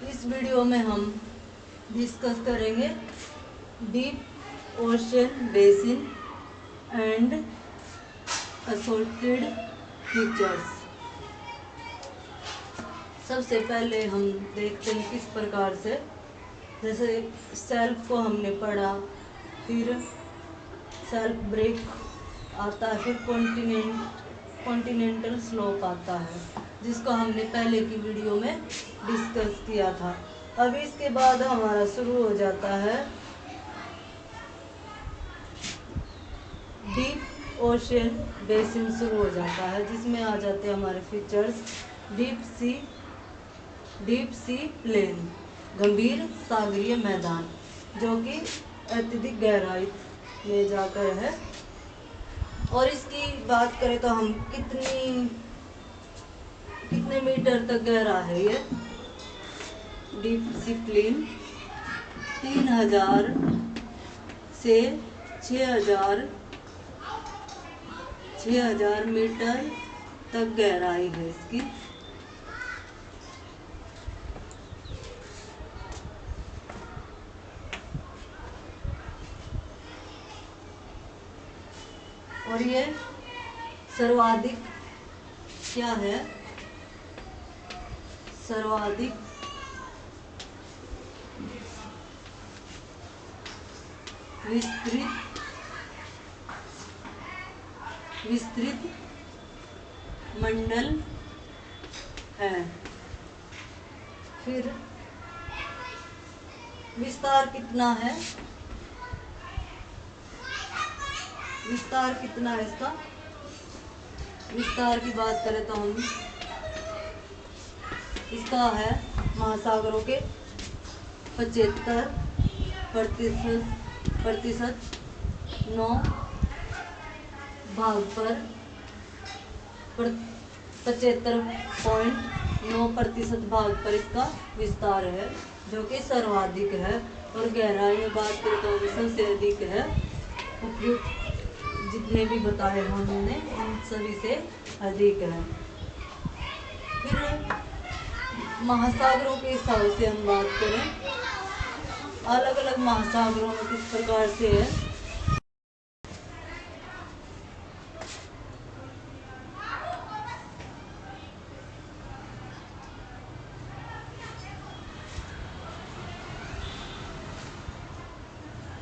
इस वीडियो में हम डिस्कस करेंगे deep ocean basin and assorted features. सबसे पहले हम देखते हैं किस प्रकार से, जैसे सेल्फ को हमने पढ़ा, फिर सेल्फ ब्रेक आता है, फिर कॉन्टिनेंटल स्लोप आता है, जिसको हमने पहले की वीडियो में डिस्कस किया था। अब इसके बाद हमारा शुरू हो जाता है डीप ओशन बेसिन शुरू हो जाता है, जिसमें आ जाते हैं हमारे फीचर्स डीप सी प्लेन, गंभीर सागरीय मैदान, जो कि अत्यधिक गहराई में जाकर है। और इसकी बात करें तो हम कितने मीटर तक गहरा है ये डीप सी प्लेन, 3000 से 6000 मीटर तक गहराई है इसकी। और ये सर्वाधिक क्या है, सर्वाधिक विस्तृत मंडल है। फिर विस्तार कितना है, विस्तार कितना है इसका, विस्तार की बात करें तो हम इसका है महासागरों के 75% 9 भाग पर 75.9% भाग पर इसका विस्तार है, जो कि सर्वाधिक है। और गहराई में बात करें तो सबसे अधिक है, उपयुक्त जितने भी बताए हमने उन सभी से अधिक है। फिर महासागरों के हिसाब से हम बात करें, अलग अलग महासागरों में किस प्रकार से है।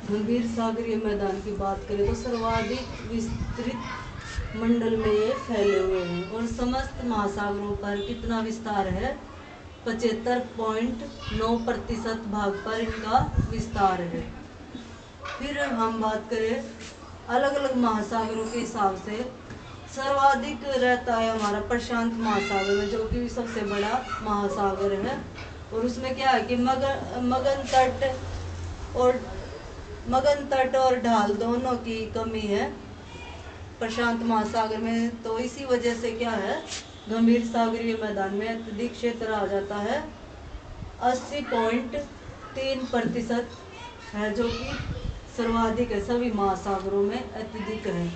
गंभीर सागरीय मैदान की बात करें तो सर्वाधिक विस्तृत मंडल में ये फैले हुए हैं। और समस्त महासागरों पर कितना विस्तार है, 75.9% भाग पर इनका विस्तार है। फिर हम बात करें अलग अलग महासागरों के हिसाब से, सर्वाधिक रहता है हमारा प्रशांत महासागर में, जो कि सबसे बड़ा महासागर है। और उसमें क्या है कि मगन तट और ढाल दोनों की कमी है प्रशांत महासागर में। तो इसी वजह से क्या है, गंभीर सागरीय मैदान में अत्यधिक क्षेत्र आ जाता है, 80.3% है, जो कि सर्वाधिक है, सभी महासागरों में अत्यधिक है।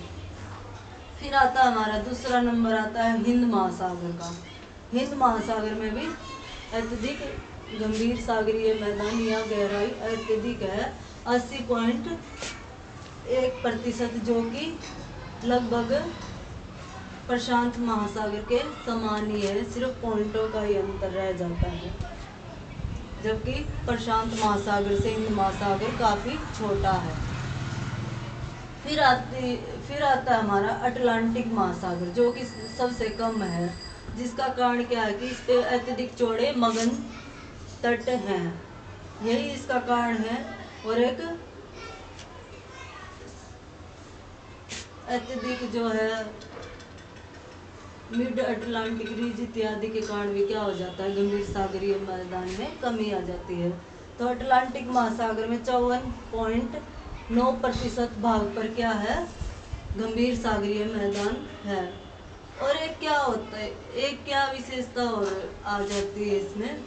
फिर आता है हमारा दूसरा नंबर आता है हिंद महासागर का। हिंद महासागर में भी अत्यधिक गंभीर सागरीय मैदान या गहराई अत्यधिक है, 80.1%, जो कि लगभग प्रशांत महासागर के समान ही है, सिर्फ पॉइंटों का ही अंतर रह जाता है, जबकि प्रशांत महासागर से हिंद महासागर काफी छोटा है। फिर आता है हमारा अटलांटिक महासागर, जो कि सबसे कम है, जिसका कारण क्या है कि इस पे अत्यधिक चौड़े मगन तट हैं, यही इसका कारण है। और एक अत्यधिक जो है मिड अटलांटिक रीज इत्यादि के कारण भी क्या हो जाता है, गंभीर सागरीय मैदान में कमी आ जाती है। तो अटलांटिक महासागर में 54.9% भाग पर क्या है, गंभीर सागरीय मैदान है। और एक क्या होता है, एक क्या विशेषता और आ जाती है इसमें,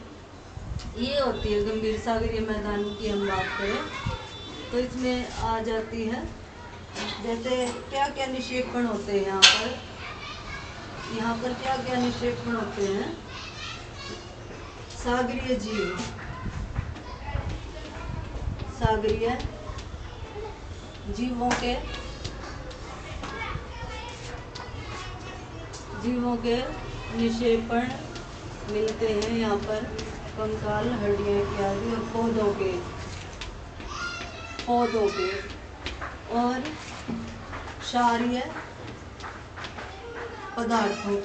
ये होती है गंभीर सागरीय मैदान की हम बात करें तो इसमें आ जाती है, जैसे क्या क्या निक्षेपण होते हैं यहाँ पर क्या क्या निक्षेपण होते हैं। सागरीय जीव, सागरीय जीवों के निक्षेपण मिलते हैं यहाँ पर, कंकाल, हड्डियाँ इत्यादि, और पौधों के और क्षारीय पदार्थों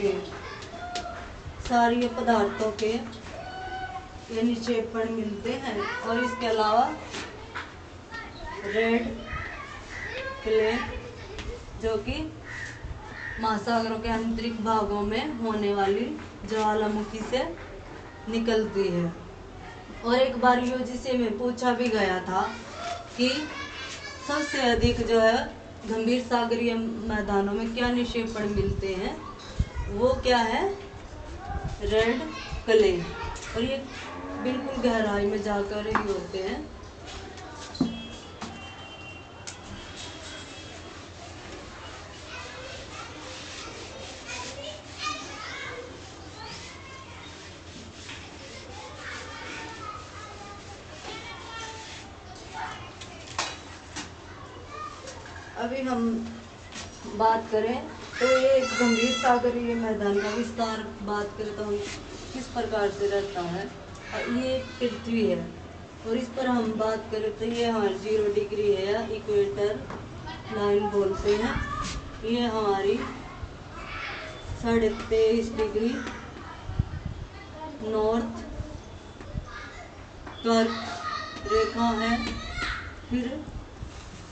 के ये निक्षेपण मिलते हैं। और इसके अलावा रेड क्ले, जो कि महासागरों के आंतरिक भागों में होने वाली ज्वालामुखी से निकलती है। और एक बार यूजीसी में पूछा भी गया था कि सबसे अधिक जो है गंभीर सागरीय मैदानों में क्या निक्षेपण मिलते हैं, वो क्या है, रेड क्ले। और ये बिल्कुल गहराई में जाकर ही होते हैं। अभी हम बात करें तो ये गंभीर सागरीय मैदान का विस्तार बात करें तो हम किस प्रकार से रहता है। ये पृथ्वी है और इस पर हम बात करें तो ये हमारी 0 डिग्री है या इक्वेटर लाइन बोलते हैं। ये हमारी 23.5 डिग्री नॉर्थ कर्क रेखा है, फिर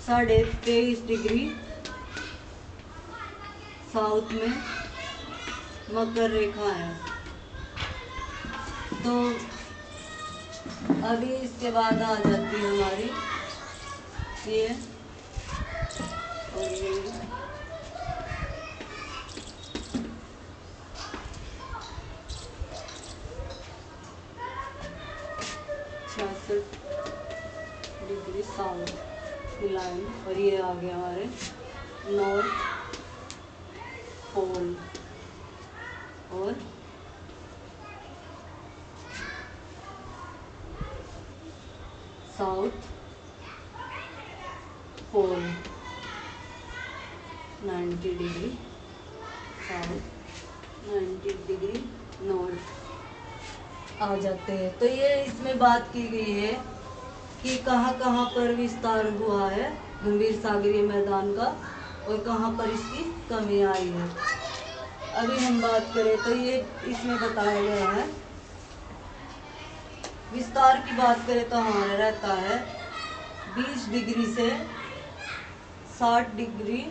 23.5 डिग्री साउथ में मकर रेखा है। तो अभी इसके बाद आ जाती है हमारी ये और ये 66 डिग्री साउथ की लाइन, और ये आ गया हमारे नॉर्थ पोल और south pole 90 degree south, 90 degree north आ जाते हैं। तो ये इसमें बात की गई है कि कहाँ कहाँ पर विस्तार हुआ है गंभीर सागरीय मैदान का और कहाँ पर इसकी कमी आई है। अभी हम बात करें तो ये इसमें बताया गया है, विस्तार की बात करें तो हमारा रहता है 20 डिग्री से 60 डिग्री,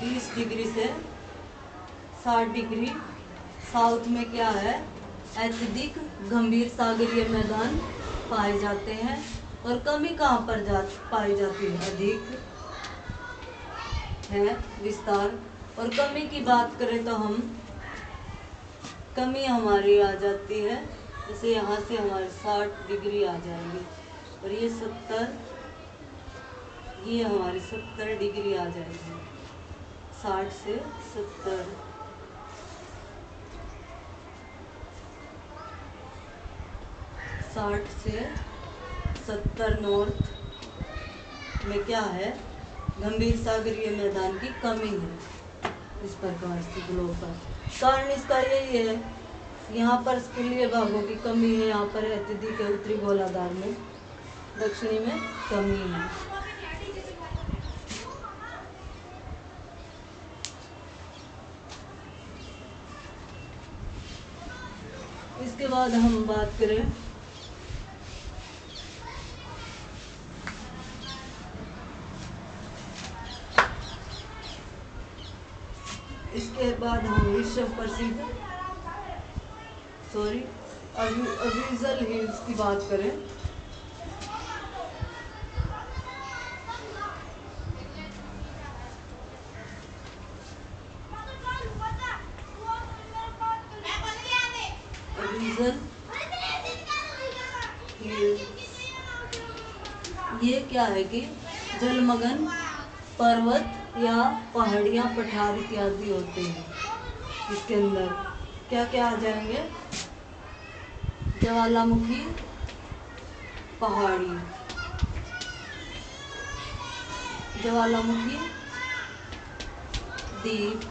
20 डिग्री से 60 डिग्री साउथ में क्या है, अत्यधिक गंभीर सागरीय मैदान पाए जाते हैं। और कमी कहाँ पर पाई जाती है, अधिक है विस्तार। और कमी की बात करें तो हम कमी हमारी आ जाती है, जैसे यहाँ से हमारे 60 डिग्री आ जाएगी और ये 70, ये हमारी 70 डिग्री आ जाएगी, 60 से 70। से 70 नॉर्थ में क्या है, गंभीर सागरीय मैदान की कमी है इस प्रकार से ग्लोब पर। कारण इसका यही है, यहाँ पर स्कूलीय भागों की कमी है, यहाँ पर अत्यधिक उत्तरी गोलार्ध में, दक्षिणी में कमी है। इसके बाद हम बात करें हम विश्व प्रसिद्ध अबीजल हिल्स की बात करें। अबीजल ये क्या है कि जलमग्न पर्वत या पहाड़ियाँ, पठार इत्यादि होते हैं इसके अंदर। क्या क्या आ जाएंगे? ज्वालामुखी, पहाड़ी, ज्वालामुखी, द्वीप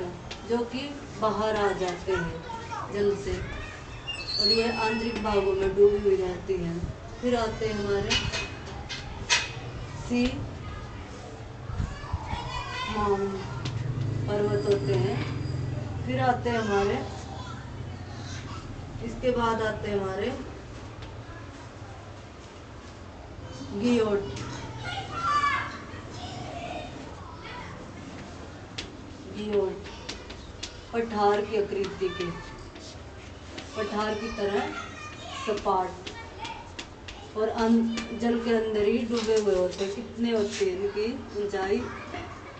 जो कि बाहर आ जाते हैं जल से और ये आंतरिक भागों में डूबी हुई रहती हैं। फिर आते हैं हमारे सी माउंट, पर्वत होते हैं। फिर आते हैं हमारे, इसके बाद आते हैं हमारे गियोट, गियोट पठार की आकृति के, पठार की तरह सपाट और जल के अंदर ही डूबे हुए होते हैं। कितने होते हैं? इनकी ऊंचाई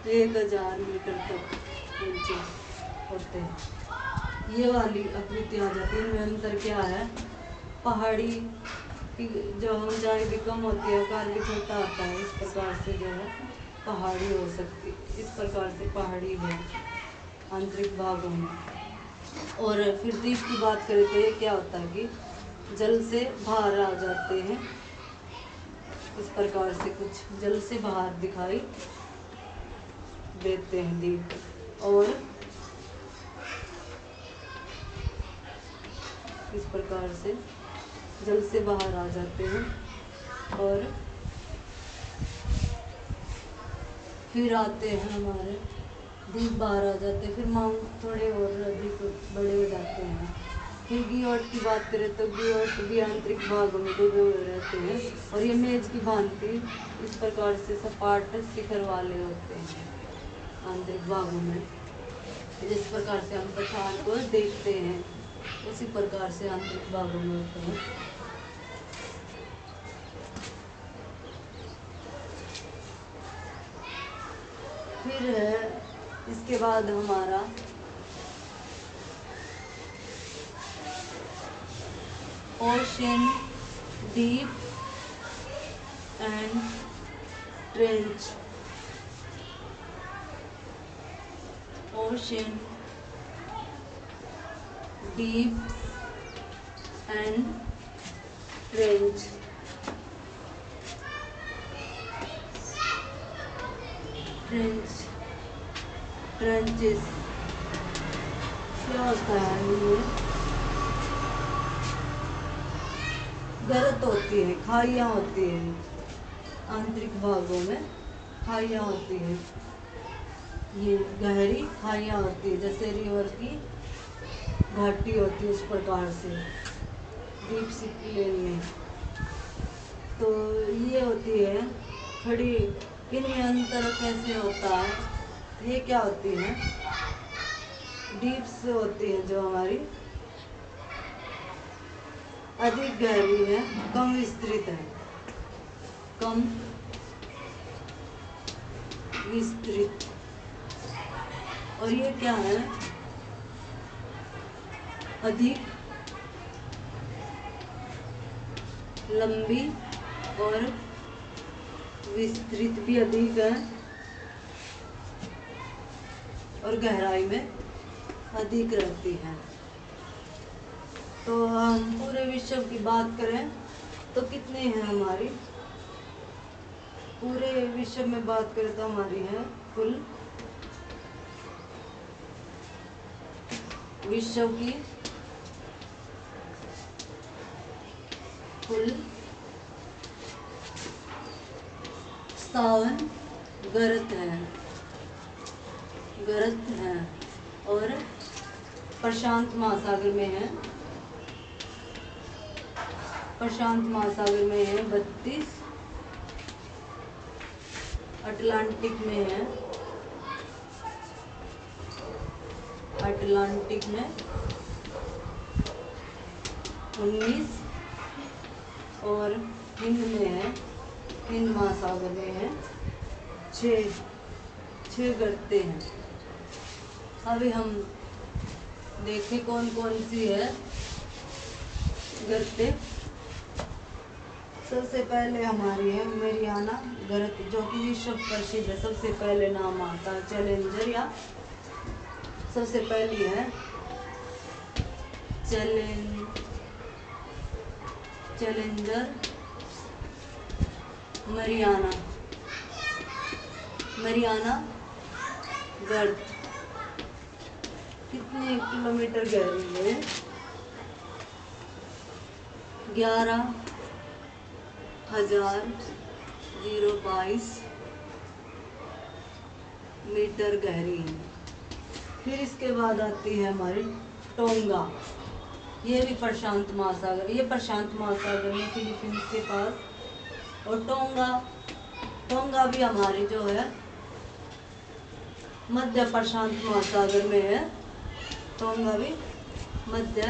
1000 मीटर तक ऊंचे होते हैं। ये वाली आकृति आ जाती है। इनमें अंतर क्या है? पहाड़ी की जो ऊंचाई भी कम होती है, आकार भी छोटा आता है, इस प्रकार से जो है पहाड़ी हो सकती, इस प्रकार से पहाड़ी है आंतरिक भागों में। और फिर द्वीप की बात करें तो ये क्या होता है कि जल से बाहर आ जाते हैं, इस प्रकार से कुछ जल से बाहर दिखाई देते हैं द्वीप। और इस प्रकार से जल से बाहर आ जाते हैं और फिर आते हैं हमारे द्वीप बाहर आ जाते हैं। फिर माउंट थोड़े और अधिक बड़े हो जाते हैं। फिर गियोट की बात करें तो गियोट भी आंतरिक भागों में डूबे हुए रहते हैं और ये मेज की भांति इस प्रकार से सपाट शिखर वाले होते हैं आंतरिक भागों में। जिस प्रकार से हम पठार को देखते हैं उसी प्रकार से आंतरिक भागों में होते हैं। फिर है इसके बाद हमारा ocean, deep and trench, ocean, deep and trench. Trench, trenches क्या होता है? ये गर्त होती है, खाइयाँ होती है आंतरिक भागों में, खाइयाँ होती है, ये गहरी खाइयाँ होती है जैसे रिवर की घाटी होती है, उस प्रकार से डीप सी प्लेन में। तो ये होती है खड़ी। इनमें अंतर कैसे होता है? ये क्या होती है? डीप्स होती है जो हमारी अधिक गहरी है, कम विस्तृत है, कम विस्तृत। और ये क्या है? अधिक लंबी और विस्तृत भी अधिक है और गहराई में अधिक रहती है। तो हम पूरे विश्व की बात करें तो कितने हैं हमारी? पूरे विश्व में बात करें तो हमारी है कुल विश्व की कुल 57 गर्त है, गर्त है और प्रशांत महासागर में है, प्रशांत महासागर में है 32, अटलांटिक में है, अटलांटिक में 19 और हिंद में है, हिंद महासागर में है 6 गर्तें हैं। अभी हम देखें कौन कौन सी है गर्तें। सबसे पहले हमारी है मेरियाना गर्त जो कि विश्व प्रसिद्ध है। सबसे पहले नाम आता है चैलेंजर या सबसे पहली है चैलेंजर, मरियाना गर्त कितने किलोमीटर गहरी है? 11,022 मीटर गहरी है। फिर इसके बाद आती है हमारी टोंगा। ये भी प्रशांत महासागर, ये प्रशांत महासागर में फिलीपींस के पास। और टोंगा भी हमारी जो है मध्य प्रशांत महासागर में है। टोंगा भी मध्य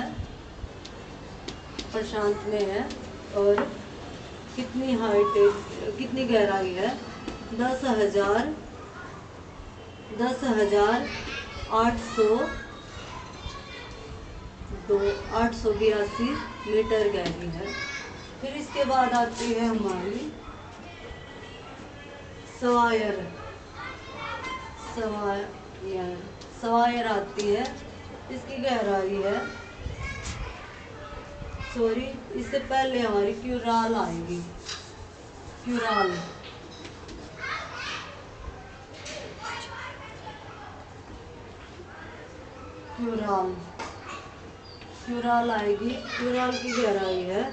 प्रशांत में है। और कितनी हाइट है, कितनी गहराई है? 10,882 मीटर गहरी है। फिर इसके बाद आती है हमारी सवायर आती है। इसकी गहराई है, सॉरी इससे पहले हमारी क्यूराल आएगी। क्यूराल आएगी। क्यूराल की गहराई है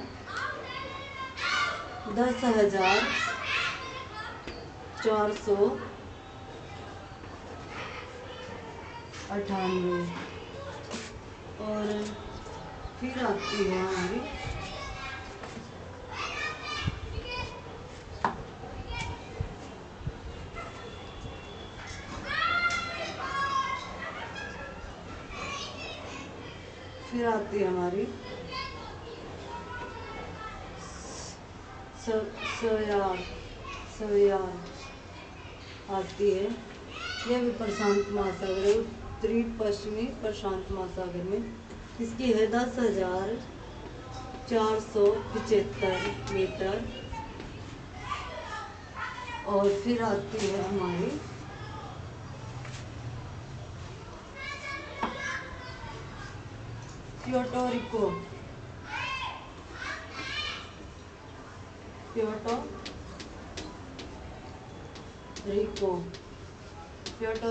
10,498। और फिर आती है हमारी सवयार आती है। यह भी प्रशांत महासागर है, उत्तरी पश्चिमी प्रशांत महासागर में। इसकी है 10,475 मीटर। और फिर आती है हमारी प्यूर्टो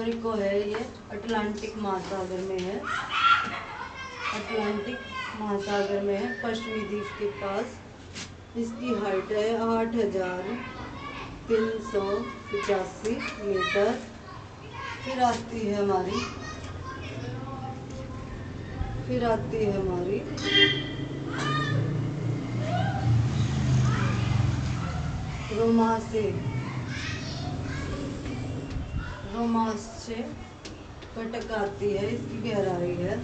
रिको है। ये अटलांटिक महासागर में है। पश्चिमी द्वीप के पास। इसकी हाइट है 8,385 मीटर। फिर आती है हमारी रोमासे कटक आती है। इसकी गहराई है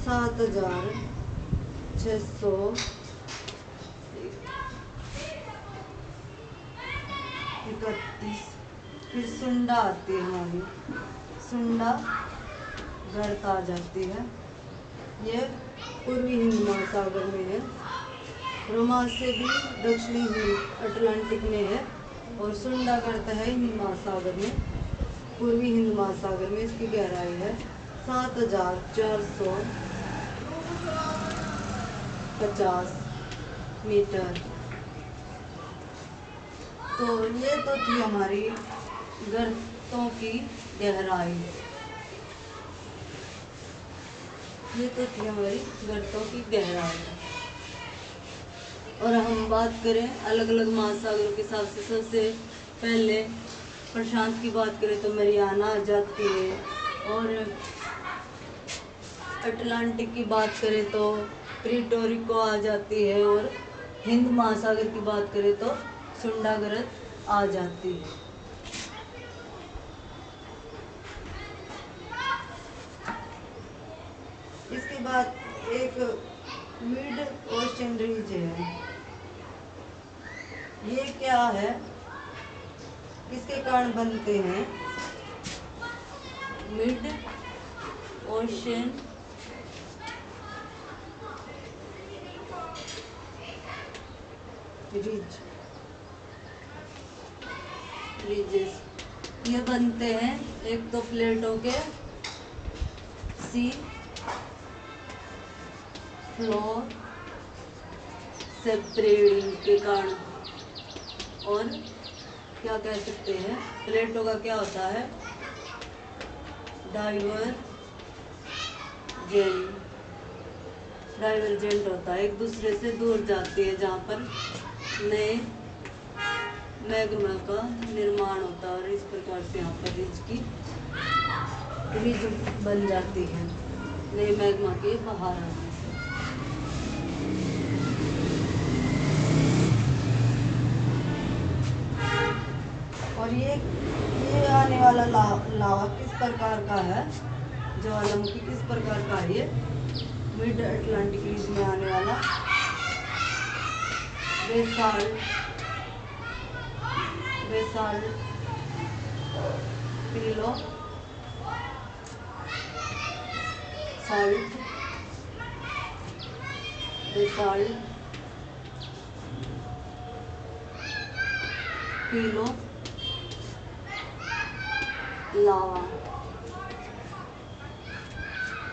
7,631। फिर सुंडा आती है हमारी, सुंडा गर्त आ जाती है। ये पूर्वी हिंद महासागर में है। रोमासे भी दक्षिणी अटलांटिक में है। और सुंडा गर्त है हिंद महासागर में, पूर्वी हिंद महासागर में। इसकी गहराई है 7,450 मीटर। तो ये तो थी हमारी गर्तों की गहराई। और हम बात करें अलग अलग महासागरों के हिसाब से, सबसे पहले प्रशांत की बात करें तो मरियाना आ जाती है। और अटलांटिक की बात करें तो प्यूर्टो रिको आ जाती है। और हिंद महासागर की बात करें तो सुंडा गर्त आ जाती है। इसके बाद एक मिड ओशन रीज है। ये क्या है, किसके कारण बनते हैं? मिड ओशन रीजेस ये बनते हैं एक तो प्लेटों के सी फ्लो सेपरेटिंग के कारण। और क्या कह सकते हैं, प्लेटों का क्या होता है, डाइवर्जेंट होता है, एक दूसरे से दूर जाती है, जहाँ पर नए मैग्मा का निर्माण होता है और इस प्रकार से यहाँ पर रिज बन जाती है नए मैग्मा के बाहर आने से। और ये आने वाला लावा किस प्रकार का है, ज्वालामुखी किस प्रकार का है, ये मिड अटलांटिक रीजन में आने वाला basalt pillow salt basalt pillow lava,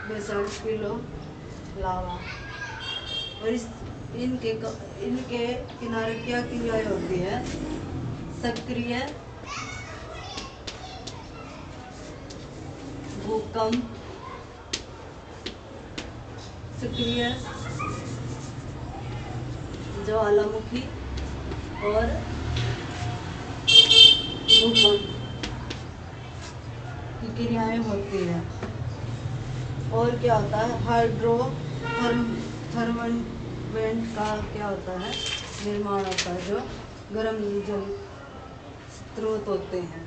basalt pillow lava. और इनके किनारे क्या क्रियाएं होती है, सक्रिय भूकंप, सक्रिय ज्वालामुखी और भूकंप की क्रियाएं होती है। और क्या होता है, थर्मोवेंट का क्या होता है, निर्माण होता है, जो गर्म जल स्रोत होते हैं।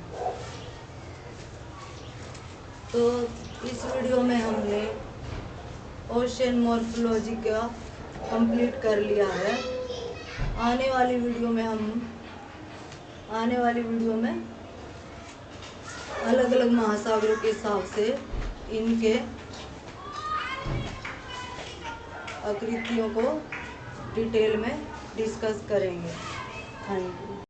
तो इस वीडियो में हमने ओशन मॉर्फोलॉजी का कंप्लीट कर लिया है। आने वाली वीडियो में अलग अलग महासागरों के हिसाब से इनके आकृतियों को डिटेल में डिस्कस करेंगे। Thank you.